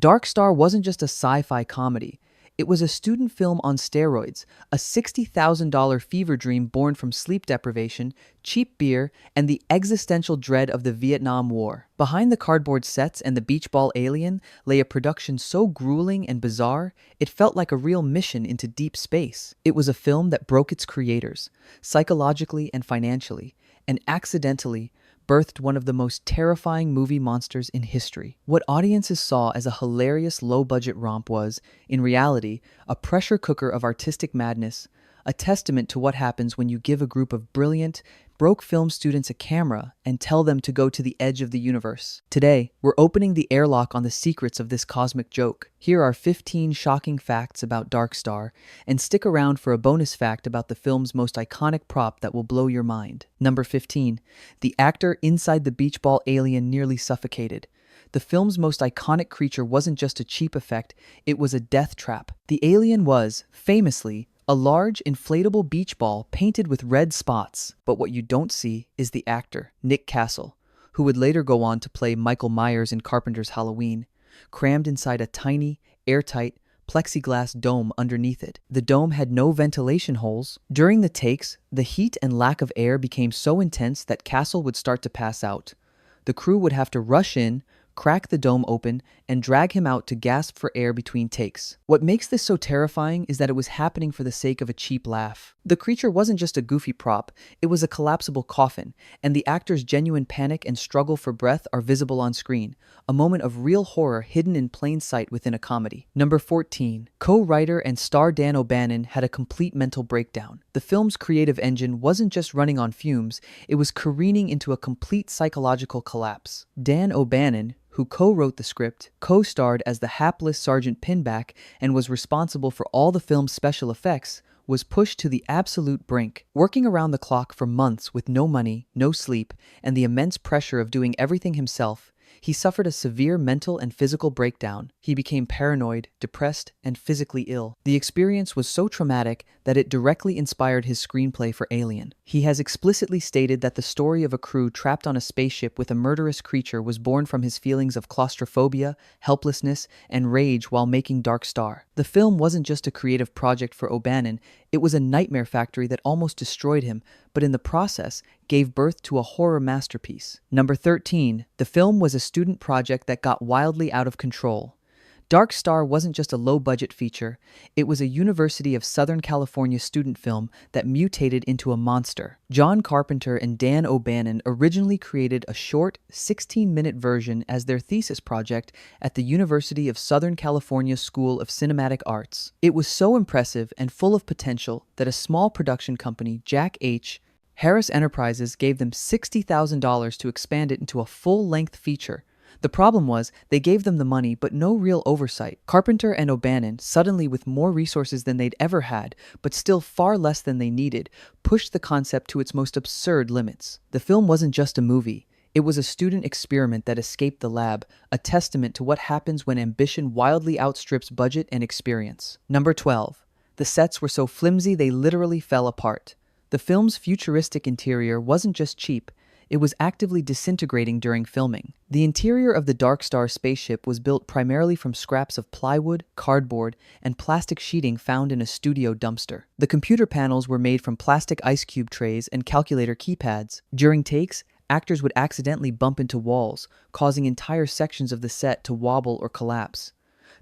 Dark Star wasn't just a sci-fi comedy. It was a student film on steroids, a $60,000 fever dream born from sleep deprivation, cheap beer, and the existential dread of the Vietnam War. Behind the cardboard sets and the beach ball alien lay a production so grueling and bizarre, it felt like a real mission into deep space. It was a film that broke its creators, psychologically and financially, and accidentally birthed one of the most terrifying movie monsters in history. What audiences saw as a hilarious low-budget romp was, in reality, a pressure cooker of artistic madness, a testament to what happens when you give a group of brilliant, broke film students a camera and tell them to go to the edge of the universe. Today, we're opening the airlock on the secrets of this cosmic joke. Here are 15 shocking facts about Dark Star, and stick around for a bonus fact about the film's most iconic prop that will blow your mind. Number 15. The actor inside the beach ball alien nearly suffocated. The film's most iconic creature wasn't just a cheap effect, it was a death trap. The alien was, famously, a large, inflatable beach ball painted with red spots. But what you don't see is the actor, Nick Castle, who would later go on to play Michael Myers in Carpenter's Halloween, crammed inside a tiny, airtight, plexiglass dome underneath it. The dome had no ventilation holes. During the takes, the heat and lack of air became so intense that Castle would start to pass out. The crew would have to rush in, crack the dome open, and drag him out to gasp for air between takes. What makes this so terrifying is that it was happening for the sake of a cheap laugh. The creature wasn't just a goofy prop, it was a collapsible coffin, and the actor's genuine panic and struggle for breath are visible on screen, a moment of real horror hidden in plain sight within a comedy. Number 14. Co-writer and star Dan O'Bannon had a complete mental breakdown. The film's creative engine wasn't just running on fumes, it was careening into a complete psychological collapse. Dan O'Bannon, who co-wrote the script, co-starred as the hapless Sergeant Pinback, and was responsible for all the film's special effects, was pushed to the absolute brink. Working around the clock for months with no money, no sleep, and the immense pressure of doing everything himself, he suffered a severe mental and physical breakdown. He became paranoid, depressed, and physically ill. The experience was so traumatic that it directly inspired his screenplay for Alien. He has explicitly stated that the story of a crew trapped on a spaceship with a murderous creature was born from his feelings of claustrophobia, helplessness, and rage while making Dark Star. The film wasn't just a creative project for O'Bannon, it was a nightmare factory that almost destroyed him, but in the process, gave birth to a horror masterpiece. Number 13. The film was a student project that got wildly out of control. Dark Star wasn't just a low-budget feature, it was a University of Southern California student film that mutated into a monster. John Carpenter and Dan O'Bannon originally created a short, 16-minute version as their thesis project at the University of Southern California School of Cinematic Arts. It was so impressive and full of potential that a small production company, Jack H. Harris Enterprises, gave them $60,000 to expand it into a full-length feature. The problem was, they gave them the money but no real oversight. Carpenter and O'Bannon, suddenly with more resources than they'd ever had, but still far less than they needed, pushed the concept to its most absurd limits. The film wasn't just a movie. It was a student experiment that escaped the lab, a testament to what happens when ambition wildly outstrips budget and experience. Number 12. The sets were so flimsy they literally fell apart. The film's futuristic interior wasn't just cheap, it was actively disintegrating during filming. The interior of the Dark Star spaceship was built primarily from scraps of plywood, cardboard, and plastic sheeting found in a studio dumpster. The computer panels were made from plastic ice cube trays and calculator keypads. During takes, actors would accidentally bump into walls, causing entire sections of the set to wobble or collapse.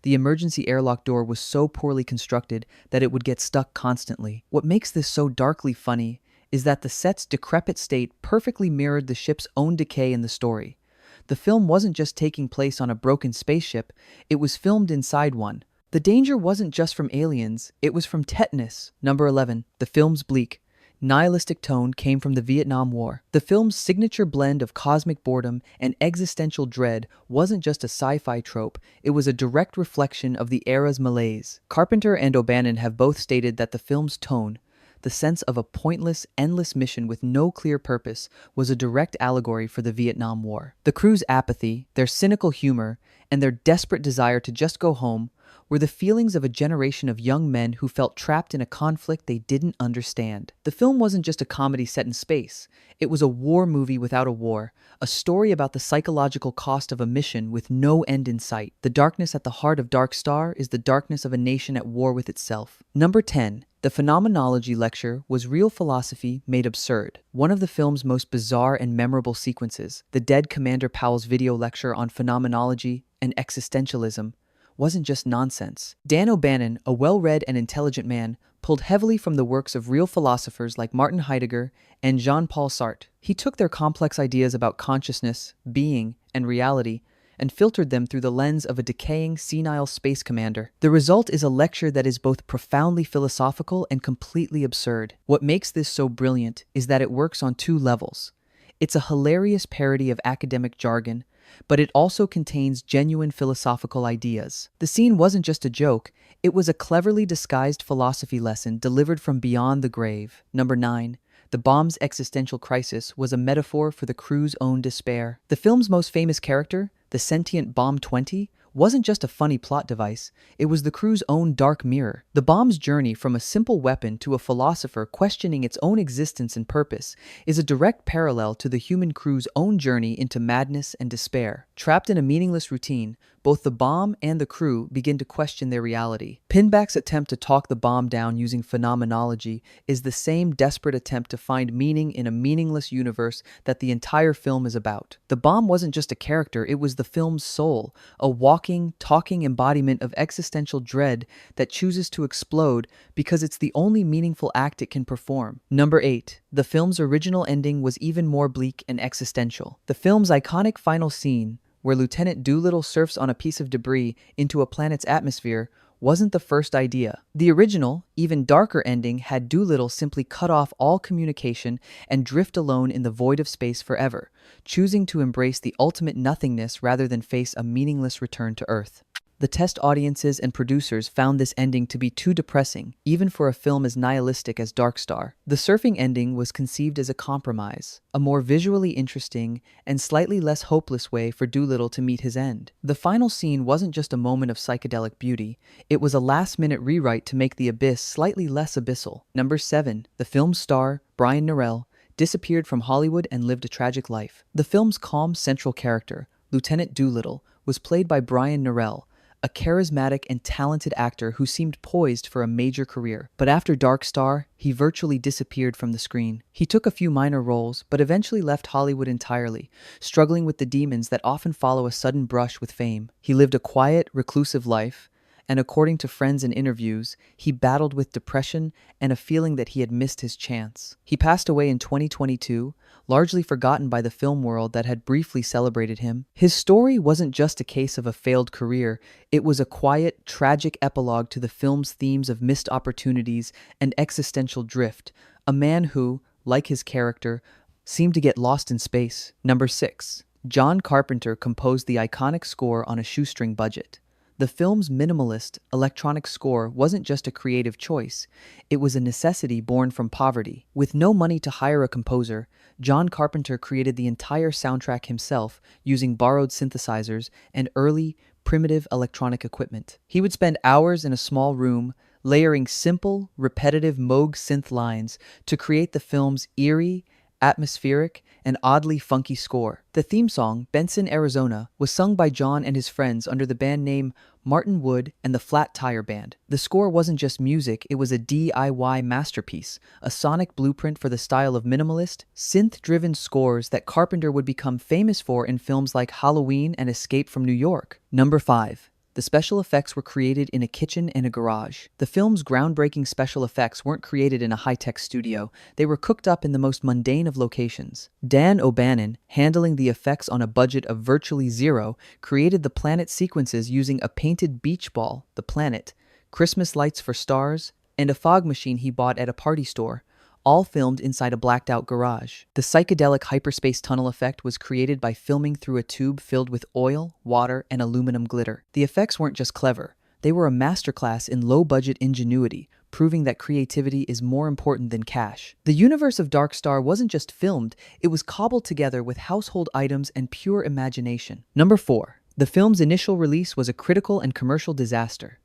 The emergency airlock door was so poorly constructed that it would get stuck constantly. What makes this so darkly funny is that the set's decrepit state perfectly mirrored the ship's own decay in the story. The film wasn't just taking place on a broken spaceship, it was filmed inside one. The danger wasn't just from aliens, it was from tetanus. Number 11. The film's bleak, nihilistic tone came from the Vietnam War. The film's signature blend of cosmic boredom and existential dread wasn't just a sci-fi trope, it was a direct reflection of the era's malaise. Carpenter and O'Bannon have both stated that the film's tone, the sense of a pointless, endless mission with no clear purpose, was a direct allegory for the Vietnam War. The crew's apathy, their cynical humor, and their desperate desire to just go home were the feelings of a generation of young men who felt trapped in a conflict they didn't understand. The film wasn't just a comedy set in space. It was a war movie without a war, a story about the psychological cost of a mission with no end in sight. The darkness at the heart of Dark Star is the darkness of a nation at war with itself. Number 10. The Phenomenology Lecture was real philosophy made absurd. One of the film's most bizarre and memorable sequences, the dead Commander Powell's video lecture on phenomenology and existentialism, wasn't just nonsense. Dan O'Bannon, a well-read and intelligent man, pulled heavily from the works of real philosophers like Martin Heidegger and Jean-Paul Sartre. He took their complex ideas about consciousness, being, and reality and filtered them through the lens of a decaying, senile space commander. The result is a lecture that is both profoundly philosophical and completely absurd. What makes this so brilliant is that it works on two levels. It's a hilarious parody of academic jargon, but it also contains genuine philosophical ideas. The scene wasn't just a joke, it was a cleverly disguised philosophy lesson delivered from beyond the grave. Number 9. The bomb's existential crisis was a metaphor for the crew's own despair. The film's most famous character, the sentient Bomb 20, wasn't just a funny plot device, it was the crew's own dark mirror. The bomb's journey from a simple weapon to a philosopher questioning its own existence and purpose is a direct parallel to the human crew's own journey into madness and despair. Trapped in a meaningless routine, both the bomb and the crew begin to question their reality. Pinback's attempt to talk the bomb down using phenomenology is the same desperate attempt to find meaning in a meaningless universe that the entire film is about. The bomb wasn't just a character, it was the film's soul, a walking, talking embodiment of existential dread that chooses to explode because it's the only meaningful act it can perform. Number 8. The film's original ending was even more bleak and existential. The film's iconic final scene, where Lieutenant Doolittle surfs on a piece of debris into a planet's atmosphere, wasn't the first idea. The original, even darker ending had Doolittle simply cut off all communication and drift alone in the void of space forever, choosing to embrace the ultimate nothingness rather than face a meaningless return to Earth. The test audiences and producers found this ending to be too depressing, even for a film as nihilistic as Dark Star. The surfing ending was conceived as a compromise, a more visually interesting and slightly less hopeless way for Doolittle to meet his end. The final scene wasn't just a moment of psychedelic beauty, it was a last-minute rewrite to make the abyss slightly less abyssal. Number 7. The film's star, Brian Narelle, disappeared from Hollywood and lived a tragic life. The film's calm central character, Lieutenant Doolittle, was played by Brian Narelle, a charismatic and talented actor who seemed poised for a major career. But after Dark Star, he virtually disappeared from the screen. He took a few minor roles, but eventually left Hollywood entirely, struggling with the demons that often follow a sudden brush with fame. He lived a quiet, reclusive life, and according to friends and interviews, he battled with depression and a feeling that he had missed his chance. He passed away in 2022, largely forgotten by the film world that had briefly celebrated him. His story wasn't just a case of a failed career, it was a quiet, tragic epilogue to the film's themes of missed opportunities and existential drift, a man who, like his character, seemed to get lost in space. Number 6. John Carpenter composed the iconic score on a shoestring budget. The film's minimalist, electronic score wasn't just a creative choice, it was a necessity born from poverty. With no money to hire a composer, John Carpenter created the entire soundtrack himself using borrowed synthesizers and early, primitive electronic equipment. He would spend hours in a small room, layering simple, repetitive Moog synth lines to create the film's eerie, atmospheric, and oddly funky score. The theme song, Benson, Arizona, was sung by John and his friends under the band name Martin Wood and the Flat Tire Band. The score wasn't just music, it was a DIY masterpiece, a sonic blueprint for the style of minimalist, synth-driven scores that Carpenter would become famous for in films like Halloween and Escape from New York. Number 5. The special effects were created in a kitchen and a garage. The film's groundbreaking special effects weren't created in a high-tech studio, they were cooked up in the most mundane of locations. Dan O'Bannon, handling the effects on a budget of virtually zero, created the planet sequences using a painted beach ball, the planet, Christmas lights for stars, and a fog machine he bought at a party store, all filmed inside a blacked-out garage. The psychedelic hyperspace tunnel effect was created by filming through a tube filled with oil, water, and aluminum glitter. The effects weren't just clever, they were a masterclass in low-budget ingenuity, proving that creativity is more important than cash. The universe of Dark Star wasn't just filmed, it was cobbled together with household items and pure imagination. Number 4. The film's initial release was a critical and commercial disaster.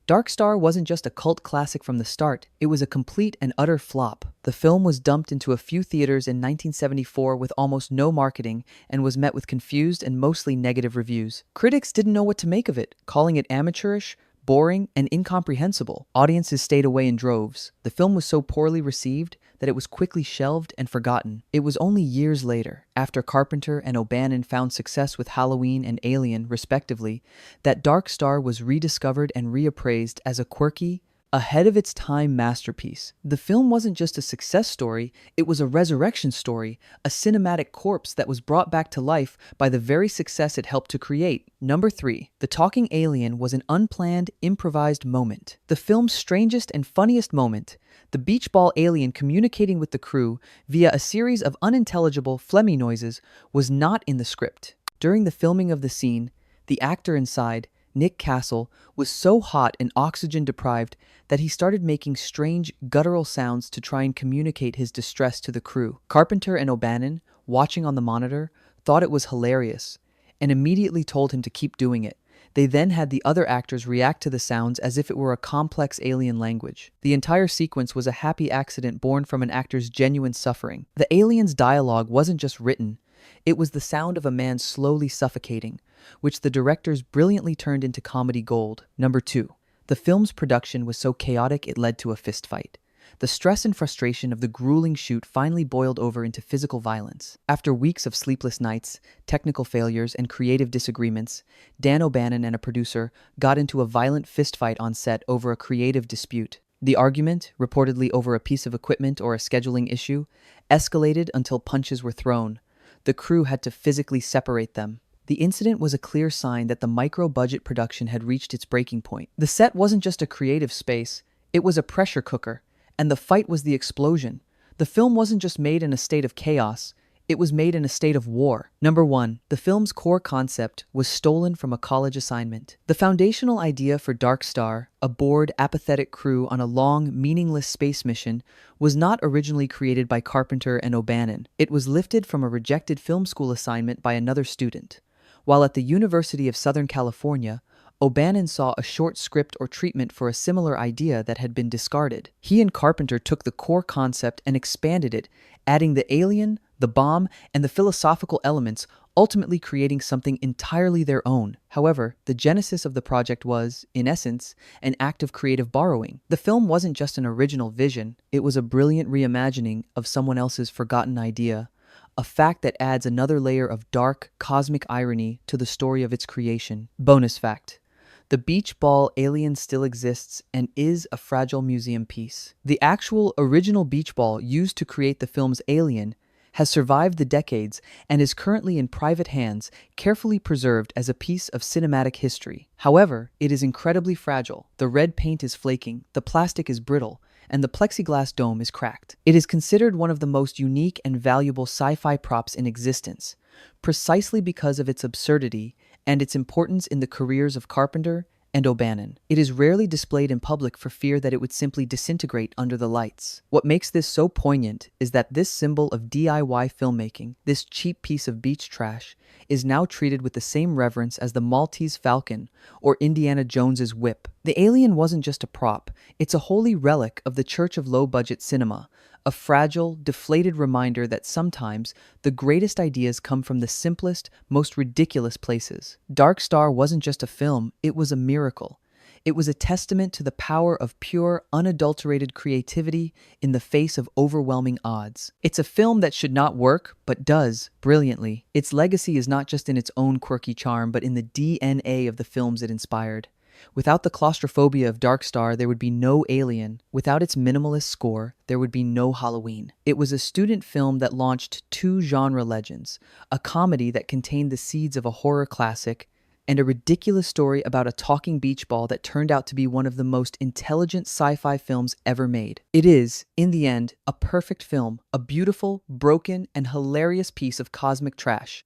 Dark Star wasn't just a cult classic from the start, it was a complete and utter flop. The film was dumped into a few theaters in 1974 with almost no marketing and was met with confused and mostly negative reviews. Critics didn't know what to make of it, calling it amateurish, boring, and incomprehensible. Audiences stayed away in droves. The film was so poorly received that it was quickly shelved and forgotten. It was only years later, after Carpenter and O'Bannon found success with Halloween and Alien, respectively, that Dark Star was rediscovered and reappraised as a quirky, ahead-of-its-time masterpiece. The film wasn't just a success story, it was a resurrection story, a cinematic corpse that was brought back to life by the very success it helped to create. Number 3. The Talking Alien was an unplanned, improvised moment. The film's strangest and funniest moment, the beach ball alien communicating with the crew via a series of unintelligible, phlegmy noises, was not in the script. During the filming of the scene, the actor inside, Nick Castle, was so hot and oxygen-deprived that he started making strange, guttural sounds to try and communicate his distress to the crew. Carpenter and O'Bannon, watching on the monitor, thought it was hilarious and immediately told him to keep doing it. They then had the other actors react to the sounds as if it were a complex alien language. The entire sequence was a happy accident born from an actor's genuine suffering. The alien's dialogue wasn't just written, it was the sound of a man slowly suffocating, which the directors brilliantly turned into comedy gold. Number 2. The film's production was so chaotic it led to a fistfight. The stress and frustration of the grueling shoot finally boiled over into physical violence. After weeks of sleepless nights, technical failures, and creative disagreements, Dan O'Bannon and a producer got into a violent fistfight on set over a creative dispute. The argument, reportedly over a piece of equipment or a scheduling issue, escalated until punches were thrown. The crew had to physically separate them. The incident was a clear sign that the micro-budget production had reached its breaking point. The set wasn't just a creative space, it was a pressure cooker, and the fight was the explosion. The film wasn't just made in a state of chaos, it was made in a state of war. Number 1. The film's core concept was stolen from a college assignment. The foundational idea for Dark Star, a bored, apathetic crew on a long, meaningless space mission, was not originally created by Carpenter and O'Bannon. It was lifted from a rejected film school assignment by another student. While at the University of Southern California, O'Bannon saw a short script or treatment for a similar idea that had been discarded. He and Carpenter took the core concept and expanded it, adding the alien, the bomb, and the philosophical elements, ultimately creating something entirely their own. However, the genesis of the project was, in essence, an act of creative borrowing. The film wasn't just an original vision, it was a brilliant reimagining of someone else's forgotten idea, a fact that adds another layer of dark, cosmic irony to the story of its creation. Bonus fact: the beach ball alien still exists and is a fragile museum piece. The actual original beach ball used to create the film's Alien has survived the decades and is currently in private hands, carefully preserved as a piece of cinematic history. However, it is incredibly fragile. The red paint is flaking, the plastic is brittle, and the plexiglass dome is cracked. It is considered one of the most unique and valuable sci-fi props in existence, precisely because of its absurdity and its importance in the careers of Carpenter and O'Bannon. It is rarely displayed in public for fear that it would simply disintegrate under the lights. What makes this so poignant is that this symbol of DIY filmmaking, this cheap piece of beach trash, is now treated with the same reverence as the Maltese Falcon or Indiana Jones's whip. The alien wasn't just a prop, it's a holy relic of the Church of Low-Budget Cinema, a fragile, deflated reminder that sometimes the greatest ideas come from the simplest, most ridiculous places. Dark Star wasn't just a film, it was a miracle. It was a testament to the power of pure, unadulterated creativity in the face of overwhelming odds. It's a film that should not work, but does, brilliantly. Its legacy is not just in its own quirky charm, but in the DNA of the films it inspired. Without the claustrophobia of Dark Star, there would be no Alien. Without its minimalist score, there would be no Halloween. It was a student film that launched two genre legends, a comedy that contained the seeds of a horror classic, and a ridiculous story about a talking beach ball that turned out to be one of the most intelligent sci-fi films ever made. It is, in the end, a perfect film, a beautiful, broken, and hilarious piece of cosmic trash.